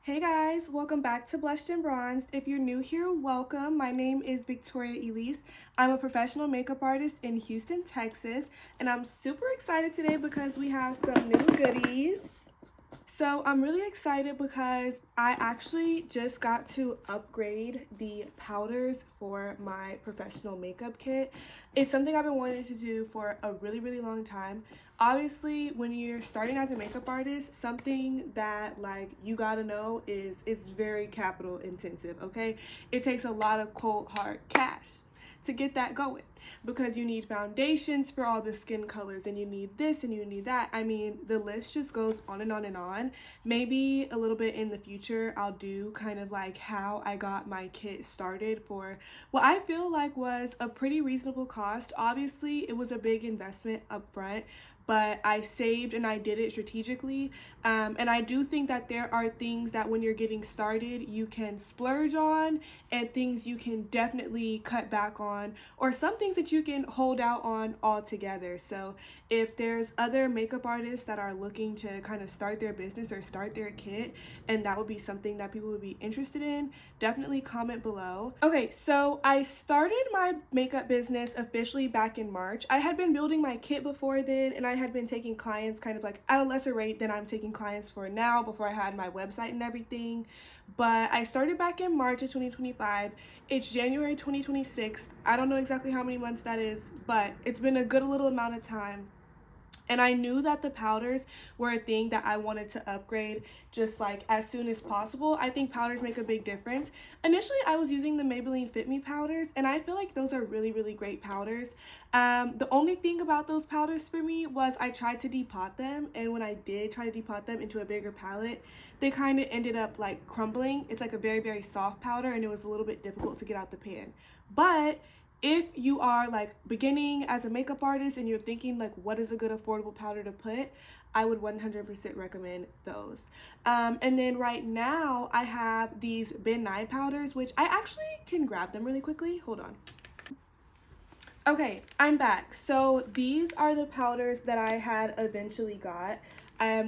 Hey guys, welcome back to Blushed and Bronzed. If you're new here, welcome. My name is Victoria Elise. I'm a professional makeup artist in Houston, Texas, and I'm super excited today because we have some new goodies. So I'm really excited because I actually just got to upgrade the powders for my professional makeup kit. It's something I've been wanting to do for a really long time. Obviously, when you're starting as a makeup artist, something that like you gotta know is it's very capital intensive, okay? It takes a lot of cold hard cash to get that going because you need foundations for all the skin colors and you need this and you need that. I mean, the list just goes on and on and on. Maybe a little bit in the future I'll do kind of like how I got my kit started for what I feel like was a pretty reasonable cost. Obviously, it was a big investment up front, but I saved and I did it strategically. And I do think that there are things that when you're getting started, you can splurge on and things you can definitely cut back on, or some things that you can hold out on altogether. So if there's other makeup artists that are looking to kind of start their business or start their kit, and that would be something that people would be interested in, definitely comment below. Okay, so I started my makeup business officially back in March. I had been building my kit before then, and I had been taking clients kind of like at a lesser rate than I'm taking clients for now before I had my website and everything. But I started back in March of 2025. It's January 2026. I don't know exactly how many months that is, but it's been a good little amount of time. And I knew that the powders were a thing that I wanted to upgrade just like as soon as possible. I think powders make a big difference. Initially, I was using the Maybelline Fit Me powders, and I feel like those are really great powders. The only thing about those powders for me was I tried to depot them, and when I did try to depot them into a bigger palette, they kind of ended up like crumbling. It's like a very soft powder, and it was a little bit difficult to get out the pan. But if you are like beginning as a makeup artist and you're thinking like what is a good affordable powder to put, I would 100% recommend those. And then right now I have these Ben Nye powders, which I actually can grab them really quickly. Hold on. Okay, I'm back. So these are the powders that I had eventually got.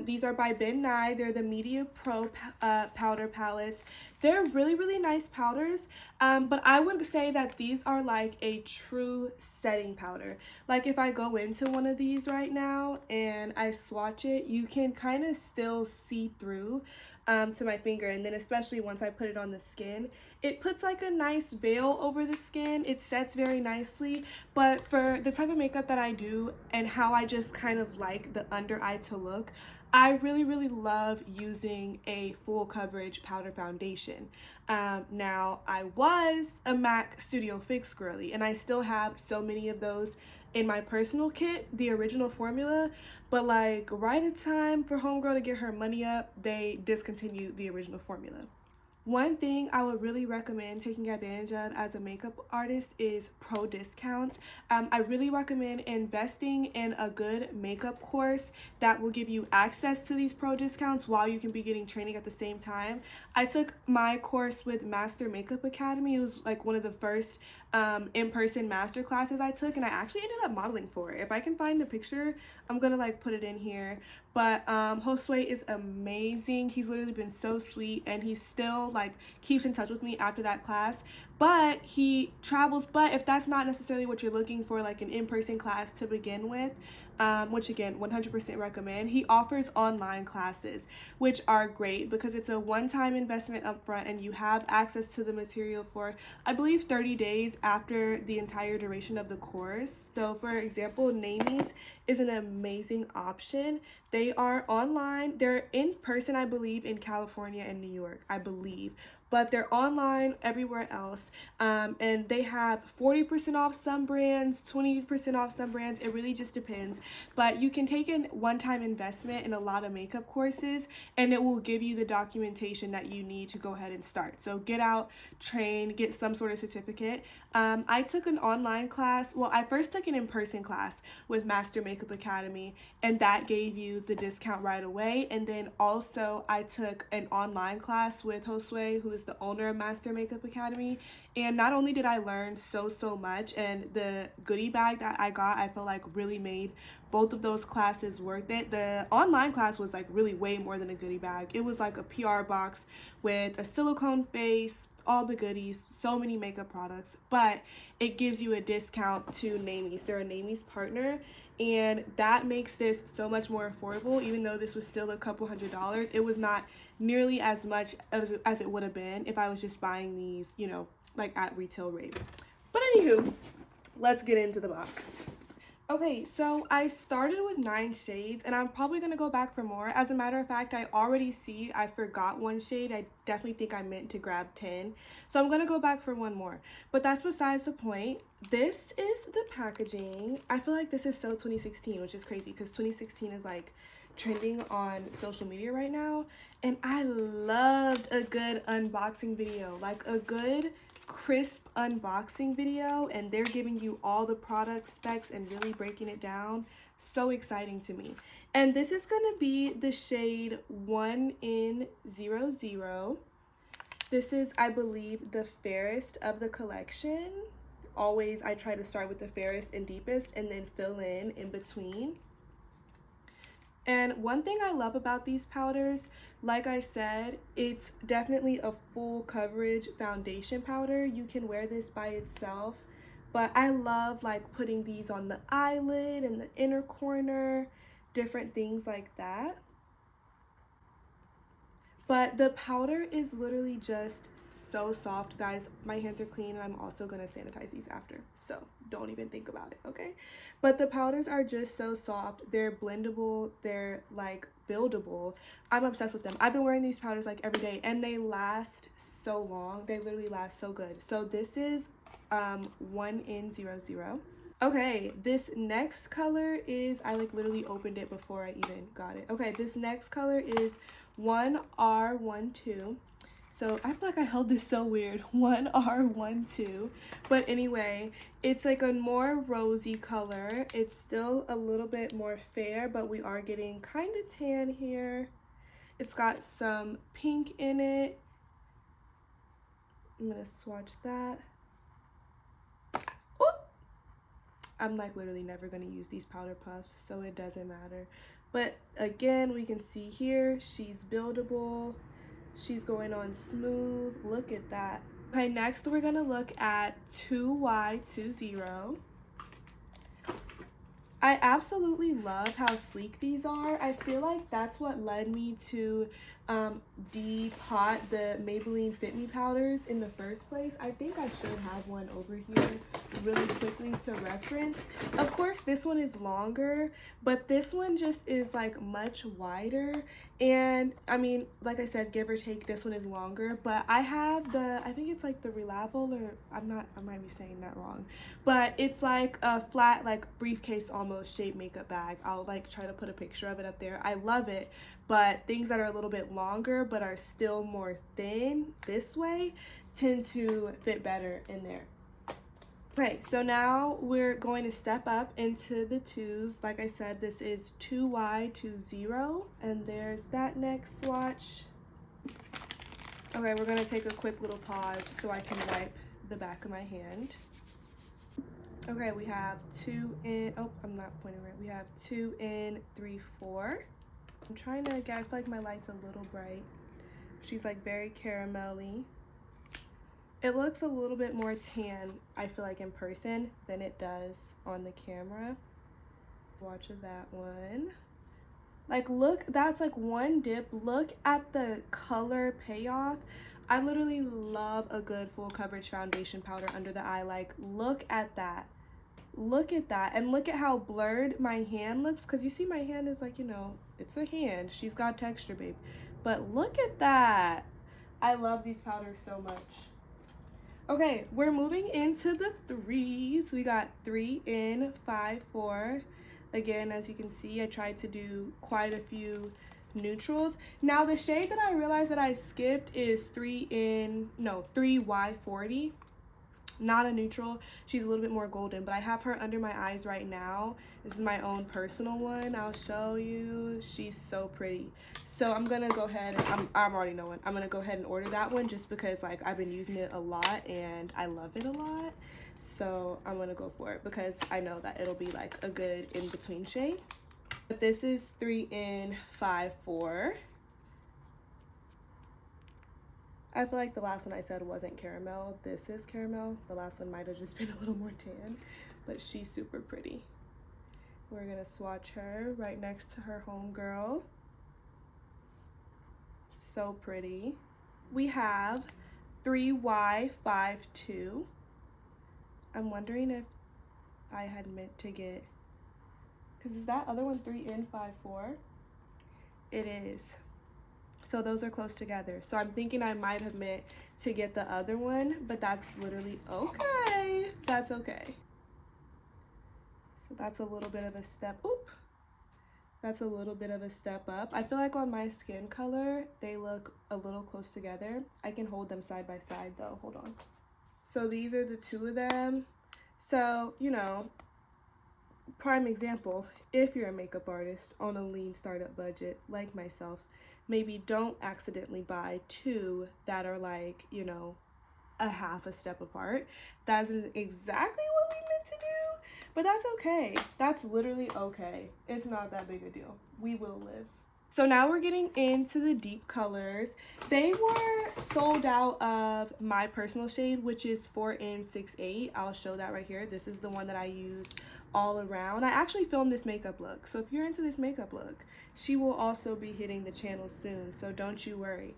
These are by Ben Nye. They're the Media Pro powder palettes. They're really nice powders, but I would say that these are like a true setting powder. Like if I go into one of these right now and I swatch it, you can kind of still see through to my finger, and then especially once I put it on the skin, it puts like a nice veil over the skin. It sets very nicely, but for the type of makeup that I do and how I just kind of like the under eye to look, I really love using a full coverage powder foundation. Now, I was a MAC Studio Fix girly, and I still have so many of those in my personal kit, the original formula, but like right at time for homegirl to get her money up, they discontinued the original formula. One thing I would really recommend taking advantage of as a makeup artist is pro discounts. I really recommend investing in a good makeup course that will give you access to these pro discounts while you can be getting training at the same time. I took my course with Master Makeup Academy. It was like one of the first in-person master classes I took, and I actually ended up modeling for it. If I can find the picture, I'm gonna like put it in here. But Josue is amazing. He's literally been so sweet, and he still like keeps in touch with me after that class. But he travels. But if that's not necessarily what you're looking for, like an in-person class to begin with, which again 100% recommend, he offers online classes, which are great because it's a one-time investment upfront, and you have access to the material for I believe 30 days after the entire duration of the course. So for example, Namies is an amazing option. They are online. They're in person, I believe, in California and New York, I believe. But they're online everywhere else. And they have 40% off some brands, 20% off some brands. It really just depends. But you can take a one-time investment in a lot of makeup courses, and it will give you the documentation that you need to go ahead and start. So get out, train, get some sort of certificate. I took an online class. Well, I first took an in-person class with Master Makeup Academy, and that gave you the discount right away. And then also I took an online class with Josue, who is was the owner of Master Makeup Academy. And not only did I learn so much, and the goodie bag that I got, I feel like really made both of those classes worth it. The online class was like really way more than a goodie bag. It was like a PR box with a silicone face, all the goodies, so many makeup products, but it gives you a discount to Namies. They're a Namies partner, and that makes this so much more affordable. Even though this was still a couple $100s, it was not nearly as much as it would have been if I was just buying these, you know, like at retail rate. But anywho, let's get into the box. Okay, so I started with 9 shades, and I'm probably going to go back for more. As a matter of fact, I already see I forgot 1 shade. I definitely think I meant to grab 10. So I'm going to go back for 1 more. But that's besides the point. This is the packaging. I feel like this is so 2016, which is crazy because 2016 is like trending on social media right now. And I loved a good unboxing video, like a good crisp unboxing video, and they're giving you all the product specs and really breaking it down. So exciting to me. And this is going to be the shade 1N00. This is, I believe, the fairest of the collection. Always I try to start with the fairest and deepest and then fill in between. And one thing I love about these powders, like I said, it's definitely a full coverage foundation powder. You can wear this by itself, but I love like putting these on the eyelid and the inner corner, different things like that. But the powder is literally just so soft, guys. My hands are clean, and I'm also gonna sanitize these after, so don't even think about it, okay? But the powders are just so soft. They're blendable, they're like buildable. I'm obsessed with them. I've been wearing these powders like every day, and they last so long. They literally last so good. So this is 1N00. Okay, this next color is, I like literally opened it before I even got it. Okay, this next color is 1R12. So I feel like I held this so weird. 1R12. But anyway, it's like a more rosy color. It's still a little bit more fair, but we are getting kind of tan here. It's got some pink in it. I'm gonna swatch that. Oh! I'm like literally never gonna use these powder puffs, so it doesn't matter. But again, we can see here, she's buildable. She's going on smooth. Look at that. Okay, next we're gonna look at 2Y20. I absolutely love how sleek these are. I feel like that's what led me to depot the Maybelline Fit Me powders in the first place. I think I should have one over here really quickly to reference. Of course, this one is longer, but this one just is like much wider. And I mean, like I said, give or take, this one is longer, but I have the, I think it's like the Relavel, or I might be saying that wrong, but it's like a flat, like briefcase almost shaped makeup bag. I'll like try to put a picture of it up there. I love it, but things that are a little bit longer but are still more thin this way tend to fit better in there. Okay, so now we're going to step up into the 2s. Like I said, this is 2Y20, and there's that next swatch. Okay, we're gonna take a quick little pause so I can wipe the back of my hand. Okay, we have 2N, oh, I'm not pointing right. We have 2N34. I'm trying to get, I feel like my light's a little bright. She's like very caramelly. It looks a little bit more tan, I feel like, in person than it does on the camera. Watch that one. Like, look, that's like one dip. Look at the color payoff. I literally love a good full coverage foundation powder under the eye. Like, look at that. Look at that. And look at how blurred my hand looks. Because you see my hand is like, you know, it's a hand. She's got texture, babe. But look at that. I love these powders so much. Okay, we're moving into the 3s. We got 3N54. Again, as you can see, I tried to do quite a few neutrals. Now, the shade that I realized that I skipped is 3Y40. not a neutral. She's a little bit more golden, but I have her under my eyes right now. This is my own personal one. I'll show you. She's so pretty. So I'm gonna go ahead and I'm already knowing. I'm gonna go ahead and order that one just because like I've been using it a lot and I love it a lot. So I'm gonna go for it because I know that it'll be like a good in-between shade. But this is 3 in 5-4. I feel like the last one I said wasn't caramel. This is caramel. The last one might have just been a little more tan, but she's super pretty. We're gonna swatch her right next to her homegirl. So pretty. We have 3Y52. I'm wondering if I had meant to get, because is that other one 3 in 5-4? It is. So those are close together. So I'm thinking I might have meant to get the other one, but that's literally okay. That's okay. So that's a little bit of a step. Oop. That's a little bit of a step up. I feel like on my skin color, they look a little close together. I can hold them side by side though. Hold on. So these are the two of them. So, you know, prime example, if you're a makeup artist on a lean startup budget like myself, maybe don't accidentally buy two that are like, you know, a half a step apart. That's exactly what we meant to do, but that's okay. That's literally okay. It's not that big a deal. We will live. So now we're getting into the deep colors. They were sold out of my personal shade, which is 4 in 6-8. I'll show that right here. This is the one that I use all around. I actually filmed this makeup look, so if you're into this makeup look, she will also be hitting the channel soon, so don't you worry.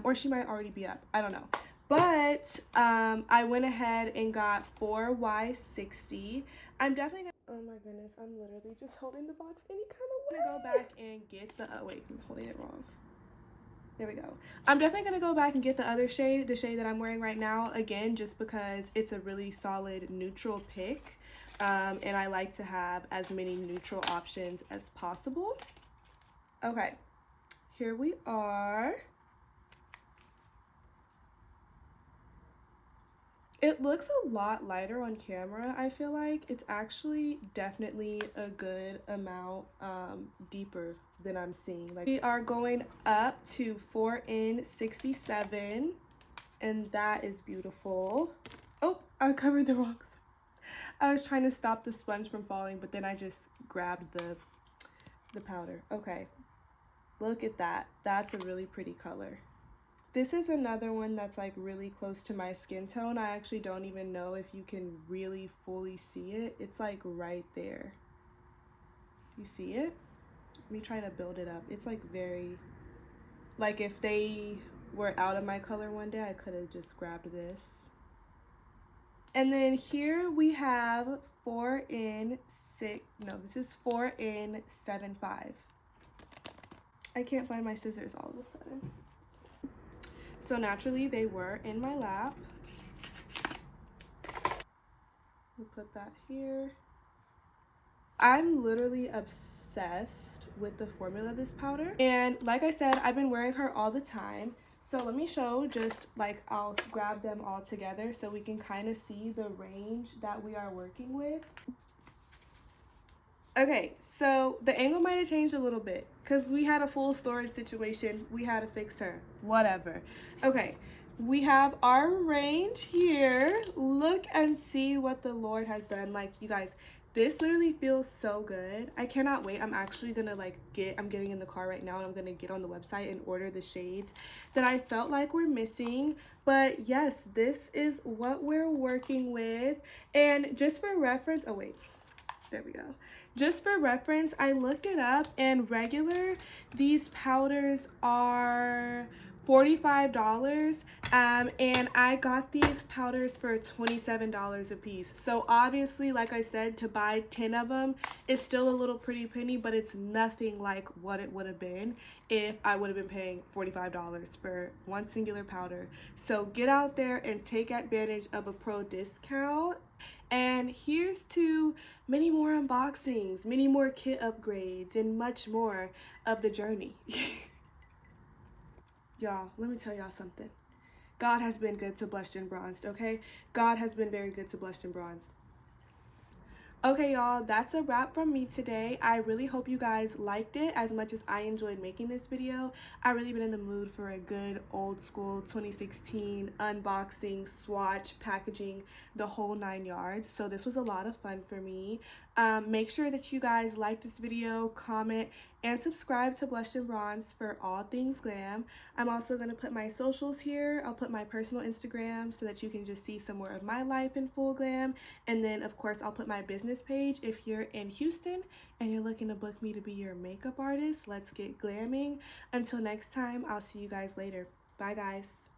Or she might already be up, I don't know. But I went ahead and got 4Y60. I'm definitely gonna, oh my goodness, I'm literally just holding the box any kind of way. I'm gonna go back and get the, oh wait, I'm holding it wrong. There we go. I'm definitely gonna go back and get the other shade, the shade that I'm wearing right now, again, just because it's a really solid neutral pick. And I like to have as many neutral options as possible. Okay, here we are. It looks a lot lighter on camera. I feel like it's actually definitely a good amount deeper than I'm seeing. Like, we are going up to 4 in 67, and that is beautiful. Oh, I covered the wrong side. I was trying to stop the sponge from falling, but then I just grabbed the powder. Okay, look at that. That's a really pretty color. This is another one that's like really close to my skin tone. I actually don't even know if you can really fully see it. It's like right there. You see it? Let me try to build it up. It's like very, like if they were out of my color one day, I could have just grabbed this. And then here we have 4 in 6, no, this is 4 in 7-5. I can't find my scissors all of a sudden. So naturally they were in my lap. We'll put that here. I'm literally obsessed with the formula of this powder. And like I said, I've been wearing her all the time. So let me show, just like I'll grab them all together so we can kind of see the range that we are working with. Okay, so the angle might have changed a little bit because we had a full storage situation. We had to fix her, whatever. Okay, we have our range here. Look and see what the Lord has done. Like, you guys, this literally feels so good. I cannot wait. I'm actually gonna I'm getting in the car right now and I'm gonna get on the website and order the shades that I felt like were missing. But yes, this is what we're working with. And just for reference, oh wait, there we go. Just for reference, I looked it up, and regular, these powders are $45, and I got these powders for $27 a piece. So obviously, like I said, to buy 10 of them is still a little pretty penny, but it's nothing like what it would have been if I would have been paying $45 for one singular powder. So get out there and take advantage of a pro discount. And here's to many more unboxings, many more kit upgrades, and much more of the journey. Y'all, let me tell y'all something. God has been good to Blushed and Bronzed, okay? God has been very good to Blushed and Bronzed. Okay, y'all, that's a wrap from me today. I really hope you guys liked it as much as I enjoyed making this video. I really been in the mood for a good old school 2016 unboxing, swatch, packaging, the whole 9 yards. So this was a lot of fun for me. Make sure that you guys like this video, comment, and subscribe to Blushed and Bronzed for all things glam. I'm also going to put my socials here. I'll put my personal Instagram so that you can just see some more of my life in full glam. And then, of course, I'll put my business page if you're in Houston and you're looking to book me to be your makeup artist. Let's get glamming. Until next time, I'll see you guys later. Bye, guys.